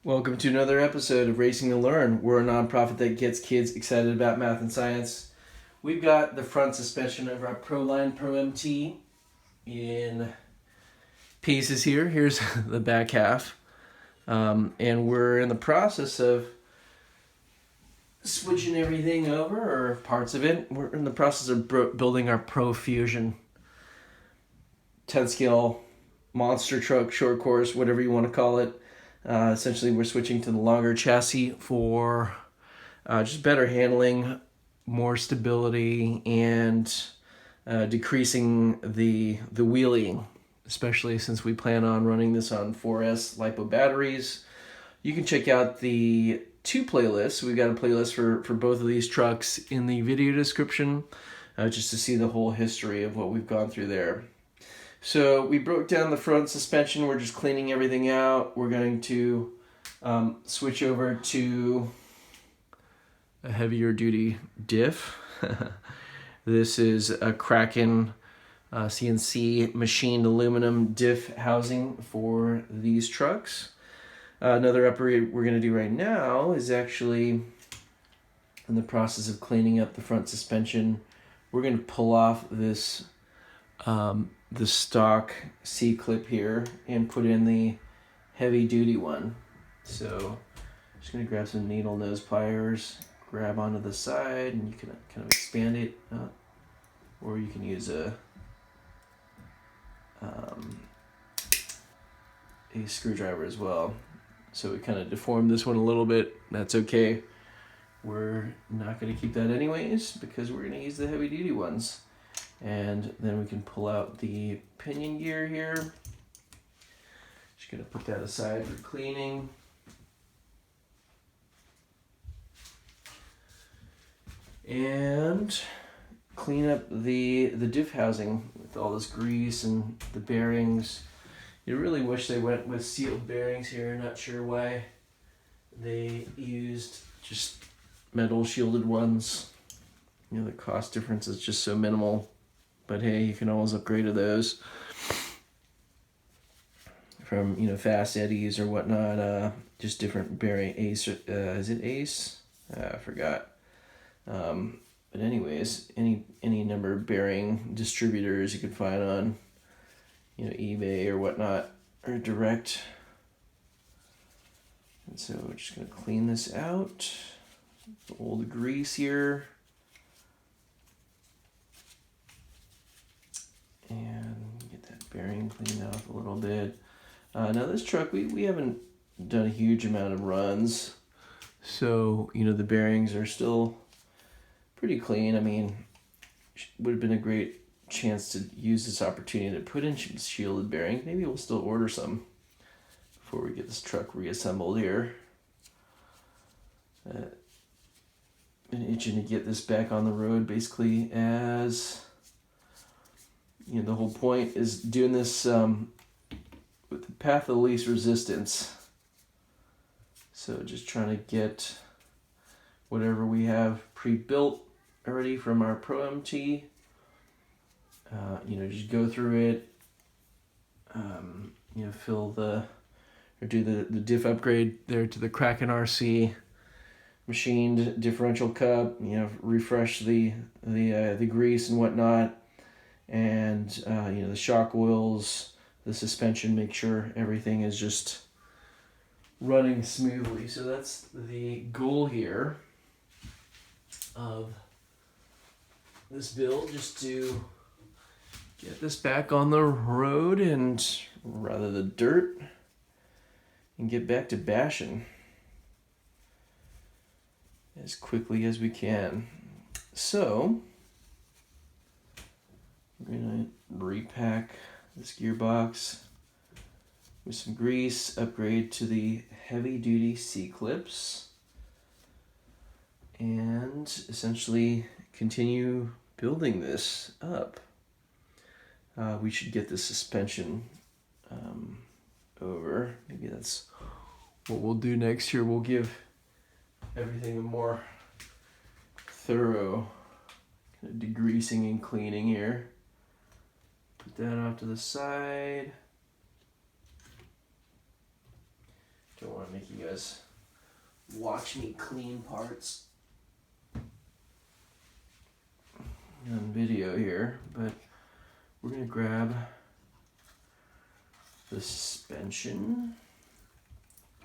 Welcome to another episode of Racing to Learn. We're a nonprofit that gets kids excited about math and science. We've got the front suspension of our ProLine Pro MT in pieces here. Here's the back half. And we're in the process of switching everything over, or parts of it. We're in the process of building our Pro Fusion 10 scale monster truck, short course, whatever you want to call it. Essentially, we're switching to the longer chassis for just better handling, more stability, and decreasing the wheeling, especially since we plan on running this on 4S LiPo batteries. You can check out the two playlists. We've got a playlist for both of these trucks in the video description, just to see the whole history of what we've gone through there. So we broke down the front suspension. We're just cleaning everything out. We're going to switch over to a heavier duty diff. This is a Kraken CNC machined aluminum diff housing for these trucks. Another upgrade we're going to do right now is actually in the process of cleaning up the front suspension. We're going to pull off this the stock C-clip here and put in the heavy duty one. So just going to grab some needle nose pliers, grab onto the side, and you can kind of expand it, or you can use a screwdriver as well. So we kind of deformed this one a little bit. That's okay. We're not going to keep that anyways because we're going to use the heavy duty ones. And then we can pull out the pinion gear here. Just going to put that aside for cleaning. And clean up the diff housing with all this grease and the bearings. You really wish they went with sealed bearings here. Not sure why they used just metal shielded ones. You know, the cost difference is just so minimal. But hey, you can always upgrade to those from, Fast Eddies or whatnot. Just different bearing. Ace, is it Ace? I forgot. But anyways, any number of bearing distributors you can find on, eBay or whatnot, or direct. And so we're just gonna clean this out. All the grease here. And get that bearing cleaned off a little bit. Now this truck, we haven't done a huge amount of runs. So, the bearings are still pretty clean. I mean, would have been a great chance to use this opportunity to put in shielded bearings. Maybe we'll still order some before we get this truck reassembled here. Been itching to get this back on the road basically as... the whole point is doing this with the path of the least resistance. So just trying to get whatever we have pre-built already from our Pro MT. Just go through it. Do the diff upgrade there to the Kraken RC machined differential cup. Refresh the grease and whatnot. And the shock oils, the suspension, make sure everything is just running smoothly. So that's the goal here of this build, just to get this back on the road and rather the dirt and get back to bashing as quickly as we can. So we're going to repack this gearbox with some grease, upgrade to the heavy duty C-clips, and essentially continue building this up. We should get the suspension over. Maybe that's what we'll do next year. We'll give everything a more thorough kind of degreasing and cleaning here. Put that off to the side. Don't want to make you guys watch me clean parts on video here, but we're going to grab the suspension.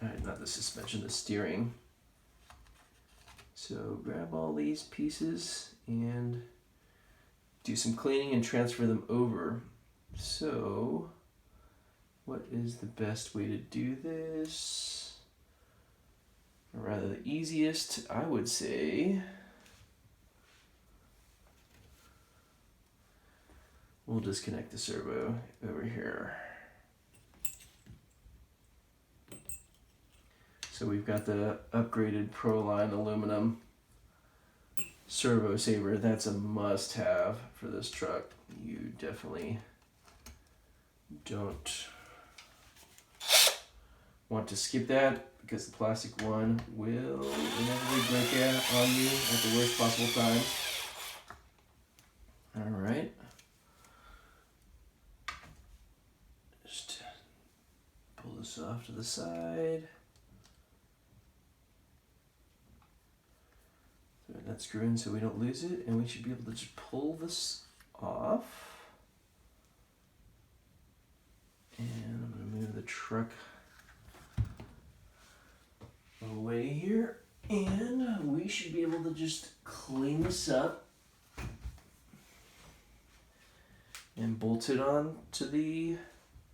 Not the suspension, the steering. So grab all these pieces and do some cleaning and transfer them over. So what is the best way to do this? Or rather the easiest, I would say, we'll disconnect the servo over here. So we've got the upgraded Proline aluminum servo saver. That's a must-have for this truck. You definitely don't want to skip that because the plastic one will inevitably break out on you at the worst possible time. All right. Just pull this off to the side. Throw that screw in so we don't lose it, and we should be able to just pull this off. And I'm going to move the truck away here, and we should be able to just clean this up and bolt it on to the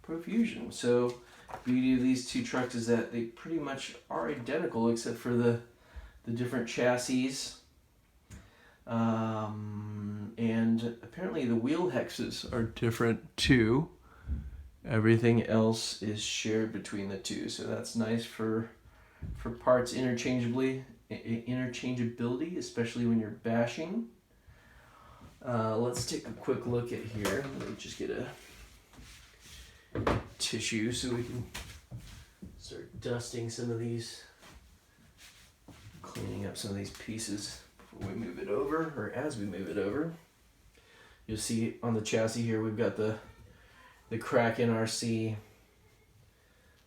Profusion. So beauty of these two trucks is that they pretty much are identical except for the different chassis, and apparently the wheel hexes are different too. Everything else is shared between the two, so that's nice for parts interchangeability, especially when you're bashing. Let's take a quick look at here. Let me just get a tissue so we can start dusting some of these, cleaning up some of these pieces before we move it over, or as we move it over. You'll see on the chassis here we've got the Kraken RC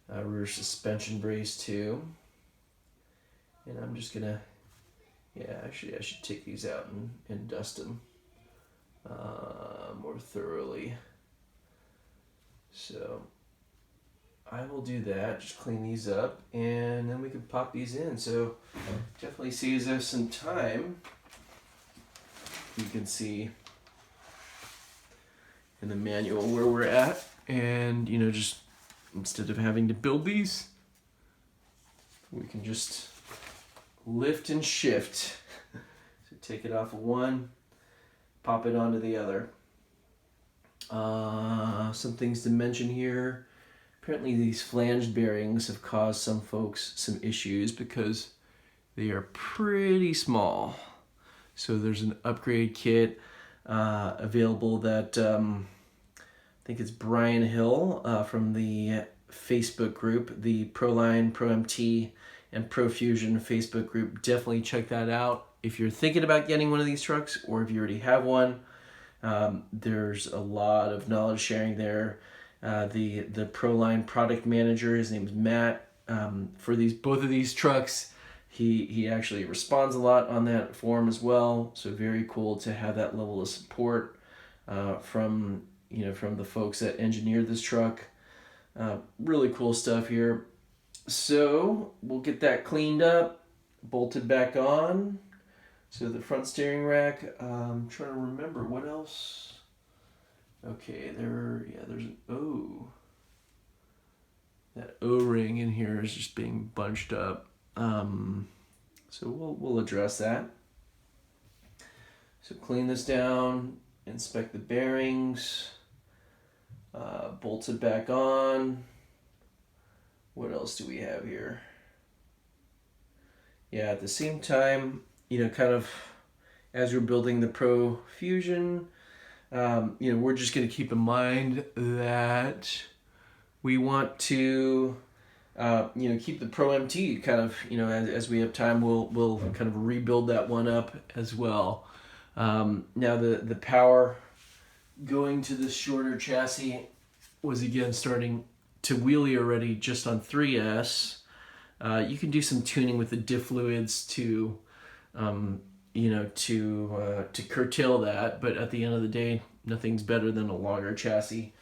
rear suspension brace too. And I'm just gonna, actually I should take these out and dust them more thoroughly. So I will do that, just clean these up, and then we can pop these in. So definitely saves us some time. You can see in the manual where we're at, and just instead of having to build these, we can just lift and shift. So take it off of one, pop it onto the other. Some things to mention here. Apparently these flanged bearings have caused some folks some issues because they are pretty small. So there's an upgrade kit available that I think it's Brian Hill from the Facebook group, the Proline, ProMT, and Profusion Facebook group. Definitely check that out if you're thinking about getting one of these trucks, or if you already have one. There's a lot of knowledge sharing there. The Proline product manager, his name is Matt. For both of these trucks, he actually responds a lot on that forum as well. So very cool to have that level of support from the folks that engineered this truck. Really cool stuff here. So we'll get that cleaned up, bolted back on. So the front steering rack, I'm trying to remember what else. Okay, there's an that O-ring in here is just being bunched up. So we'll address that. So clean this down, inspect the bearings, bolt it back on. What else do we have here? Yeah, at the same time, kind of as we're building the Profusion, we're just going to keep in mind that we want to, keep the ProMT kind of, as we have time, we'll kind of rebuild that one up as well. Now the power going to this shorter chassis was again starting to wheelie already just on 3S. You can do some tuning with the diff fluids to, to curtail that. But at the end of the day, nothing's better than a longer chassis.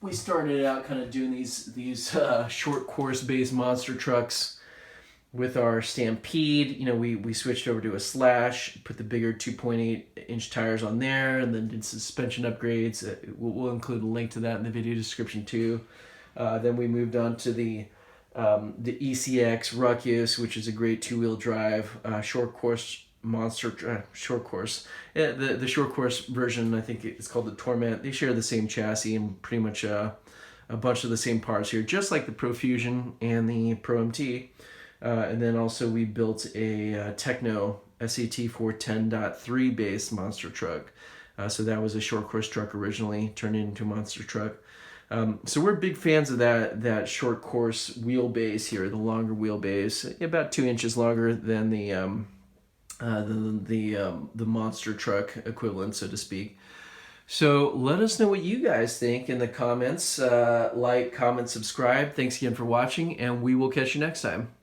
We started out kind of doing these short course based monster trucks with our Stampede. We switched over to a Slash, put the bigger 2.8-inch tires on there, and then did suspension upgrades. We'll include a link to that in the video description too. Then we moved on to the ECX Ruckus, which is a great two-wheel drive short course monster short course. The short course version, I think it's called the Torment. They share the same chassis and pretty much a bunch of the same parts here, just like the Pro Fusion and the Pro MT. And then also we built a Techno SET 410.3 based monster truck. So that was a short course truck originally, turned into a monster truck. So we're big fans of that short course wheelbase here, the longer wheelbase, about 2 inches longer than the monster truck equivalent, so to speak. So let us know what you guys think in the comments. Like, comment, subscribe. Thanks again for watching, and we will catch you next time.